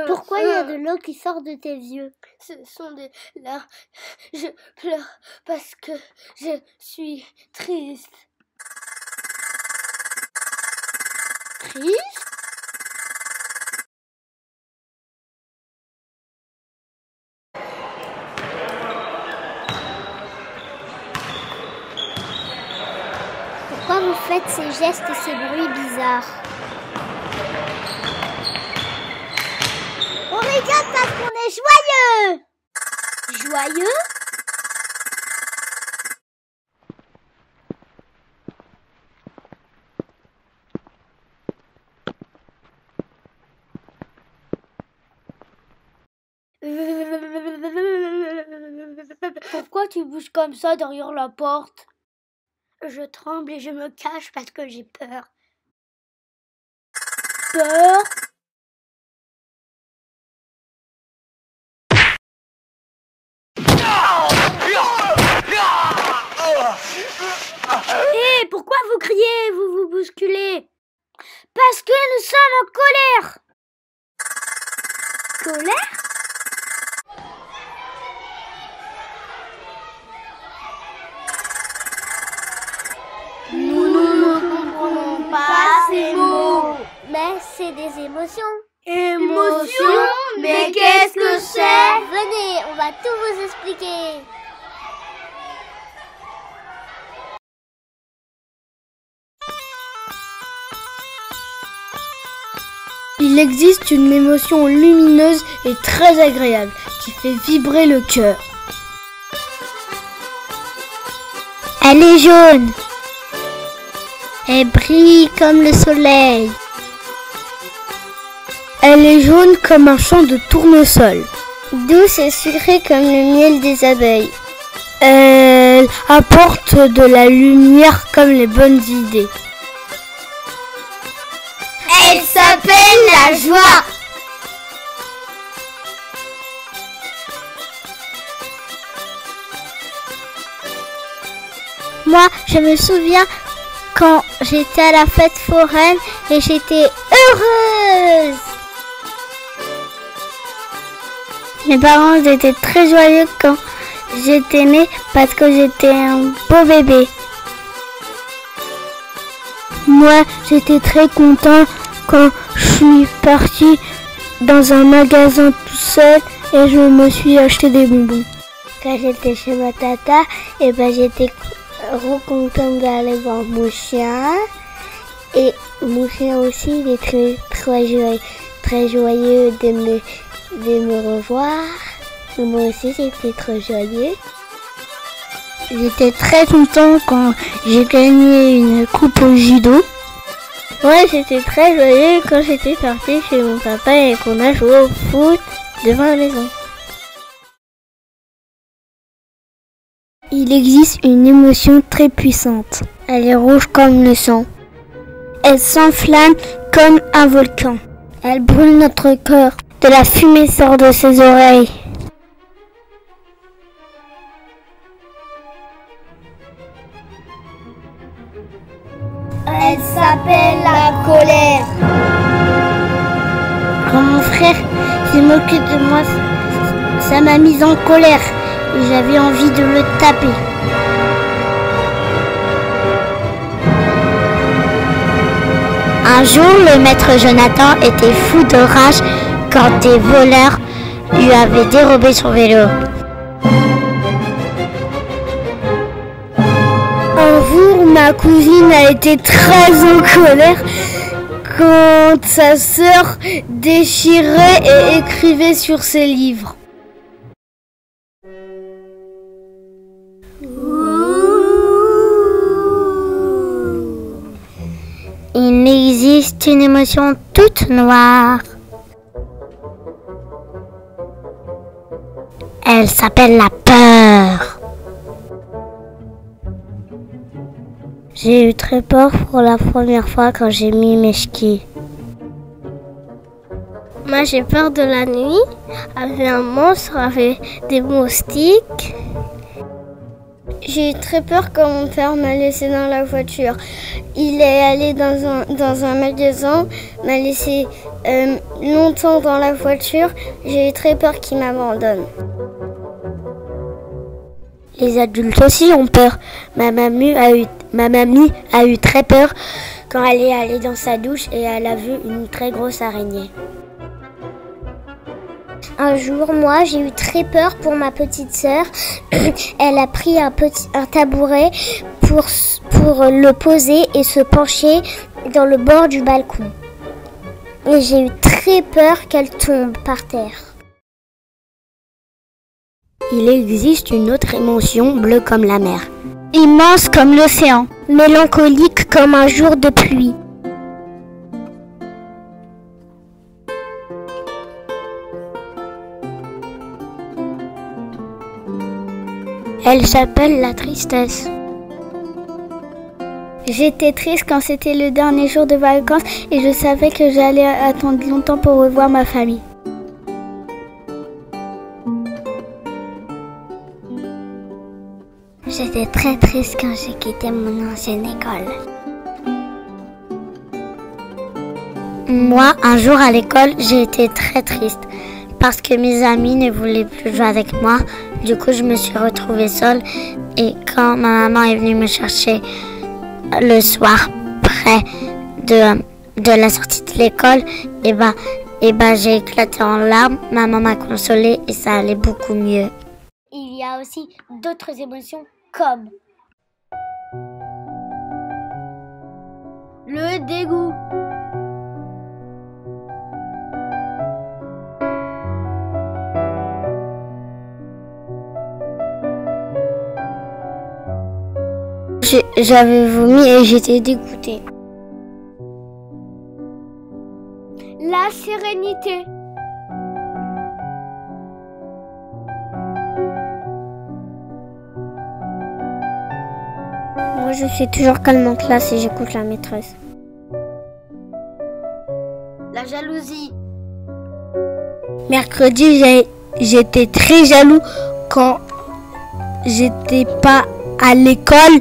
Pourquoi il y a de l'eau qui sort de tes yeux? Ce sont des larmes. Je pleure parce que je suis triste. Triste? Pourquoi vous faites ces gestes et ces bruits bizarres? On rigole parce qu'on est joyeux! Joyeux? Pourquoi tu bouges comme ça derrière la porte? Je tremble et je me cache parce que j'ai peur. Peur? Hé, pourquoi vous criez, vous vous bousculez? Parce que nous sommes en colère. Colère? Nous ne comprenons pas ces mots. Mais c'est des émotions. Émotion? Mais qu'est-ce que c'est? Venez, on va tout vous expliquer. Il existe une émotion lumineuse et très agréable qui fait vibrer le cœur. Elle est jaune. Elle brille comme le soleil. Elle est jaune comme un champ de tournesol. Douce et sucrée comme le miel des abeilles. Elle apporte de la lumière comme les bonnes idées. Elle s'appelle la joie. Moi, je me souviens quand j'étais à la fête foraine et j'étais heureuse. Mes parents étaient très joyeux quand j'étais née parce que j'étais un beau bébé. Moi, j'étais très content quand je suis partie dans un magasin tout seul et je me suis acheté des bonbons. Quand j'étais chez ma tata, et j'étais contente d'aller voir mon chien. Et mon chien aussi, il est très joyeux de me revoir. Et moi aussi, j'étais très joyeux. J'étais très content quand j'ai gagné une coupe au judo. Moi, j'étais très joyeux quand j'étais partie chez mon papa et qu'on a joué au foot devant la maison. Il existe une émotion très puissante. Elle est rouge comme le sang. Elle s'enflamme comme un volcan. Elle brûle notre cœur. De la fumée sort de ses oreilles. Elle s'appelle la colère. Quand mon frère s'est moqué de moi, ça m'a mise en colère et j'avais envie de le taper. Un jour, le maître Jonathan était fou de rage quand des voleurs lui avaient dérobé son vélo. Un jour, ma cousine a été très en colère quand sa sœur déchirait et écrivait sur ses livres. Il existe une émotion toute noire. Elle s'appelle la peur. J'ai eu très peur pour la première fois quand j'ai mis mes skis. Moi, j'ai peur de la nuit, avec un monstre, avec des moustiques. J'ai eu très peur quand mon père m'a laissé dans la voiture. Il est allé dans un magasin, m'a laissé longtemps dans la voiture. J'ai eu très peur qu'il m'abandonne. Les adultes aussi ont peur. Ma mamie a eu très peur quand elle est allée dans sa douche et elle a vu une très grosse araignée. Un jour, moi, j'ai eu très peur pour ma petite sœur. Elle a pris un tabouret pour le poser et se pencher dans le bord du balcon. Et j'ai eu très peur qu'elle tombe par terre. Il existe une autre émotion bleue comme la mer. Immense comme l'océan. Mélancolique comme un jour de pluie. Elle s'appelle la tristesse. J'étais triste quand c'était le dernier jour de vacances et je savais que j'allais attendre longtemps pour revoir ma famille. J'étais très triste quand j'ai quitté mon ancienne école. Moi, un jour à l'école, j'ai été très triste parce que mes amis ne voulaient plus jouer avec moi. Du coup, je me suis retrouvée seule et quand ma maman est venue me chercher le soir près de la sortie de l'école, j'ai éclaté en larmes. Maman m'a consolée et ça allait beaucoup mieux. Il y a aussi d'autres émotions comme le dégoût. J'avais vomi et j'étais dégoûtée. La sérénité. Moi, je suis toujours calme en classe et j'écoute la maîtresse. La jalousie. Mercredi, j'étais très jaloux quand j'étais pas à l'école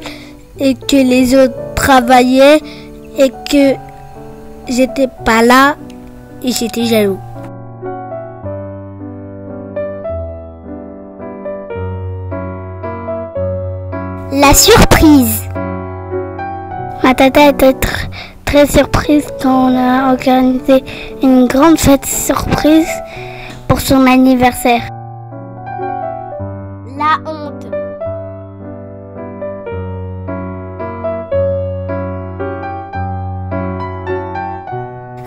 et que les autres travaillaient et que j'étais pas là et j'étais jaloux. la surprise. Ma tata était très surprise quand on a organisé une grande fête surprise pour son anniversaire. La honte.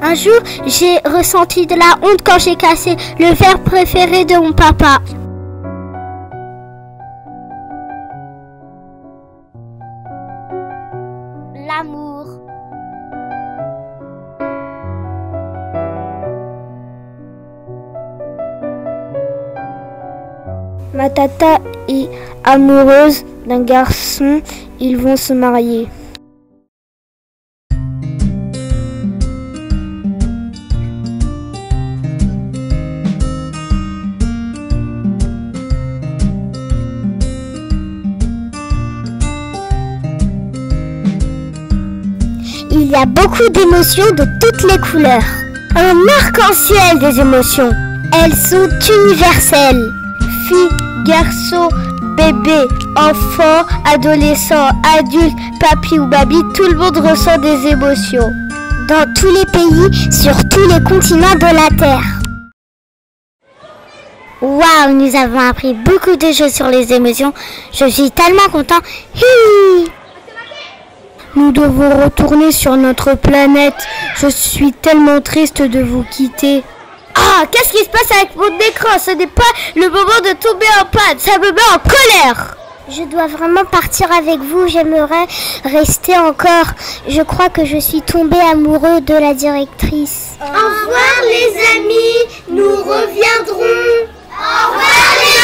Un jour, j'ai ressenti de la honte quand j'ai cassé le verre préféré de mon papa. L'amour. Ma tata est amoureuse d'un garçon, ils vont se marier. Il y a beaucoup d'émotions de toutes les couleurs. Un arc-en-ciel des émotions. Elles sont universelles. Filles, garçons, bébés, enfants, adolescents, adultes, papi ou babi, tout le monde ressent des émotions. Dans tous les pays, sur tous les continents de la Terre. Waouh, nous avons appris beaucoup de choses sur les émotions. Je suis tellement content. Hi! Nous devons retourner sur notre planète. Je suis tellement triste de vous quitter. Ah, qu'est-ce qui se passe avec mon écran? Ce n'est pas le moment de tomber en panne. Ça me met en colère. Je dois vraiment partir avec vous. J'aimerais rester encore. Je crois que je suis tombé amoureux de la directrice. Au revoir les amis. Nous reviendrons. Au revoir les